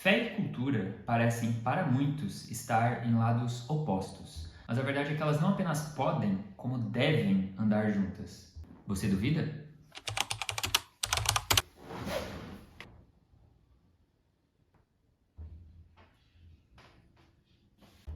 Fé e cultura parecem, para muitos, estar em lados opostos, mas a verdade é que elas não apenas podem, como devem andar juntas. Você duvida?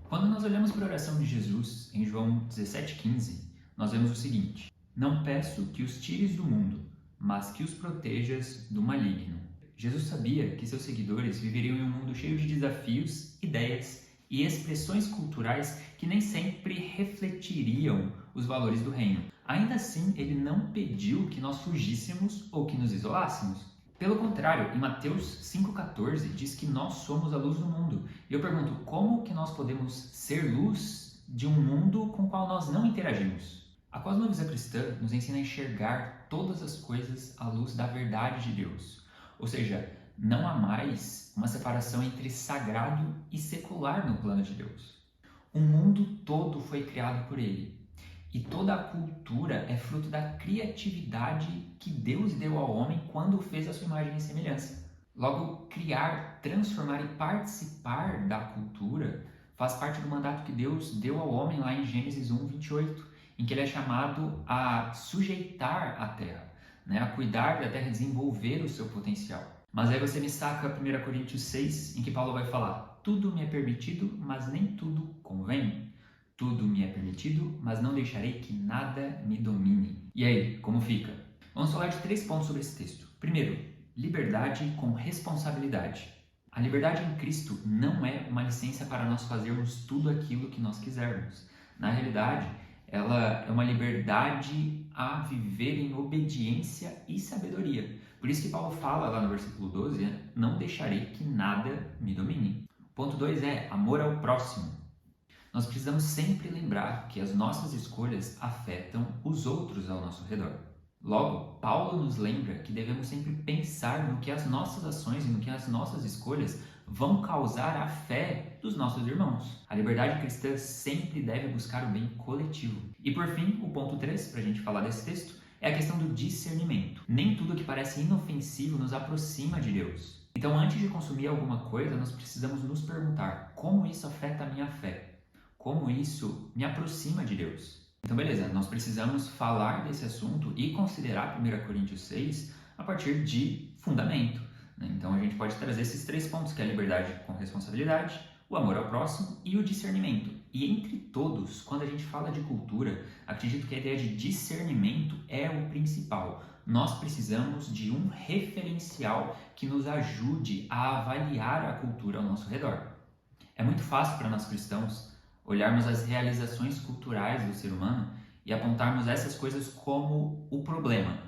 Quando nós olhamos para a oração de Jesus, em João 17,15, nós vemos o seguinte: Não peço que os tires do mundo, mas que os protejas do maligno. Jesus sabia que seus seguidores viveriam em um mundo cheio de desafios, ideias e expressões culturais que nem sempre refletiriam os valores do reino. Ainda assim, ele não pediu que nós fugíssemos ou que nos isolássemos. Pelo contrário, em Mateus 5,14 diz que nós somos a luz do mundo. E eu pergunto, como que nós podemos ser luz de um mundo com o qual nós não interagimos? A cosmovisão cristã nos ensina a enxergar todas as coisas à luz da verdade de Deus. Ou seja, não há mais uma separação entre sagrado e secular no plano de Deus. O mundo todo foi criado por Ele. E toda a cultura é fruto da criatividade que Deus deu ao homem quando o fez à sua imagem e semelhança. Logo, criar, transformar e participar da cultura faz parte do mandato que Deus deu ao homem lá em Gênesis 1:28, em que ele é chamado a sujeitar a terra, a cuidar da terra e desenvolver o seu potencial. Mas aí você me saca 1 Coríntios 6, em que Paulo vai falar: tudo me é permitido, mas nem tudo convém. Tudo me é permitido, mas não deixarei que nada me domine. E aí, como fica? Vamos falar de 3 pontos sobre esse texto. Primeiro, liberdade com responsabilidade. A liberdade em Cristo não é uma licença para nós fazermos tudo aquilo que nós quisermos. Na realidade, ela é uma liberdade a viver em obediência e sabedoria. Por isso que Paulo fala lá no versículo 12, não deixarei que nada me domine. Ponto 2 é amor ao próximo. Nós precisamos sempre lembrar que as nossas escolhas afetam os outros ao nosso redor. Logo, Paulo nos lembra que devemos sempre pensar no que as nossas ações e no que as nossas escolhas vão causar à fé dos nossos irmãos. A liberdade cristã sempre deve buscar o bem coletivo. E por fim, o ponto 3, para a gente falar desse texto, é a questão do discernimento. Nem tudo que parece inofensivo nos aproxima de Deus. Então, antes de consumir alguma coisa, nós precisamos nos perguntar: como isso afeta a minha fé? Como isso me aproxima de Deus? Então, beleza, nós precisamos falar desse assunto e considerar 1 Coríntios 6 a partir de fundamento. Então, a gente pode trazer esses 3 pontos, que é a liberdade com responsabilidade, o amor ao próximo e o discernimento. E entre todos, quando a gente fala de cultura, acredito que a ideia de discernimento é o principal. Nós precisamos de um referencial que nos ajude a avaliar a cultura ao nosso redor. É muito fácil para nós cristãos olharmos as realizações culturais do ser humano e apontarmos essas coisas como o problema,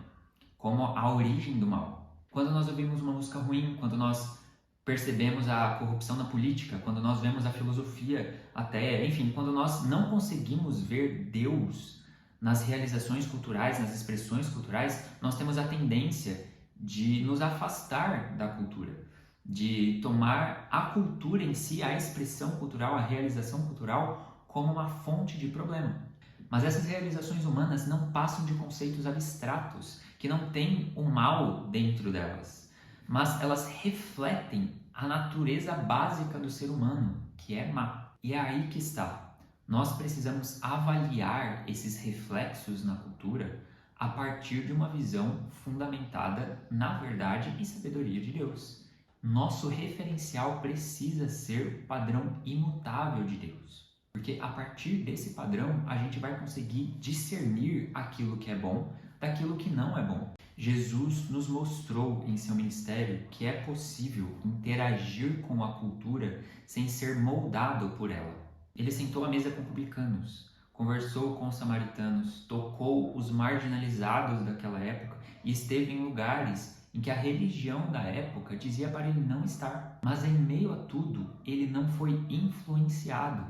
como a origem do mal. Quando nós ouvimos uma música ruim, quando nós percebemos a corrupção na política, quando nós vemos a filosofia até, enfim, quando nós não conseguimos ver Deus nas realizações culturais, nas expressões culturais, nós temos a tendência de nos afastar da cultura, de tomar a cultura em si, a expressão cultural, a realização cultural, como uma fonte de problema. Mas essas realizações humanas não passam de conceitos abstratos, que não têm o mal dentro delas, mas elas refletem a natureza básica do ser humano, que é má. E é aí que está. Nós precisamos avaliar esses reflexos na cultura a partir de uma visão fundamentada na verdade e sabedoria de Deus. Nosso referencial precisa ser o padrão imutável de Deus, porque a partir desse padrão a gente vai conseguir discernir aquilo que é bom daquilo que não é bom. Jesus nos mostrou em seu ministério que é possível interagir com a cultura sem ser moldado por ela. Ele sentou à mesa com publicanos, conversou com os samaritanos, tocou os marginalizados daquela época e esteve em lugares em que a religião da época dizia para ele não estar. Mas em meio a tudo, ele não foi influenciado,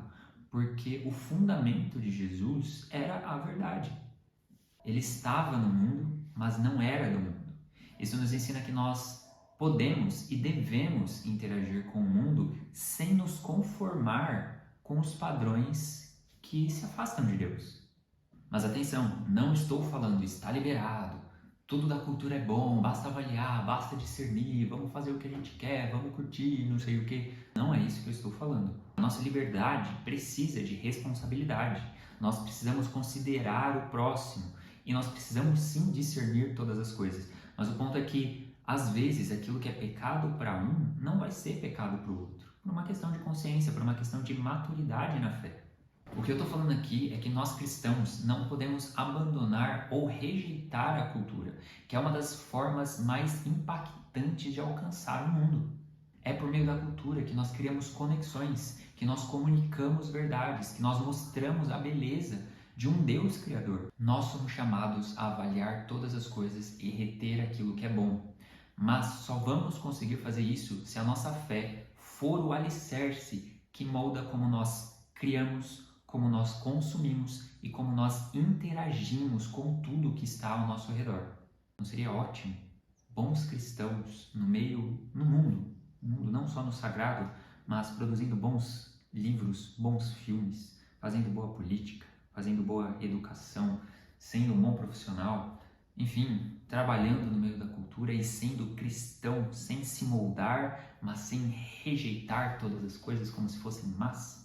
porque o fundamento de Jesus era a verdade. Ele estava no mundo, mas não era do mundo. Isso nos ensina que nós podemos e devemos interagir com o mundo sem nos conformar com os padrões que se afastam de Deus. Mas atenção, não estou falando está liberado, tudo da cultura é bom, basta avaliar, basta discernir, vamos fazer o que a gente quer, vamos curtir, não sei o que. Não é isso que eu estou falando. A nossa liberdade precisa de responsabilidade. Nós precisamos considerar o próximo e nós precisamos sim discernir todas as coisas. Mas o ponto é que, às vezes, aquilo que é pecado para um não vai ser pecado para o outro. Por uma questão de consciência, por uma questão de maturidade na fé. O que eu estou falando aqui é que nós cristãos não podemos abandonar ou rejeitar a cultura, que é uma das formas mais impactantes de alcançar o mundo. É por meio da cultura que nós criamos conexões, que nós comunicamos verdades, que nós mostramos a beleza de um Deus Criador. Nós somos chamados a avaliar todas as coisas e reter aquilo que é bom. Mas só vamos conseguir fazer isso se a nossa fé for o alicerce que molda como nós criamos, como nós consumimos e como nós interagimos com tudo que está ao nosso redor. Não seria ótimo bons cristãos no mundo não só no sagrado, mas produzindo bons livros, bons filmes, fazendo boa política, fazendo boa educação, sendo um bom profissional, enfim, trabalhando no meio da cultura e sendo cristão sem se moldar, mas sem rejeitar todas as coisas como se fossem más?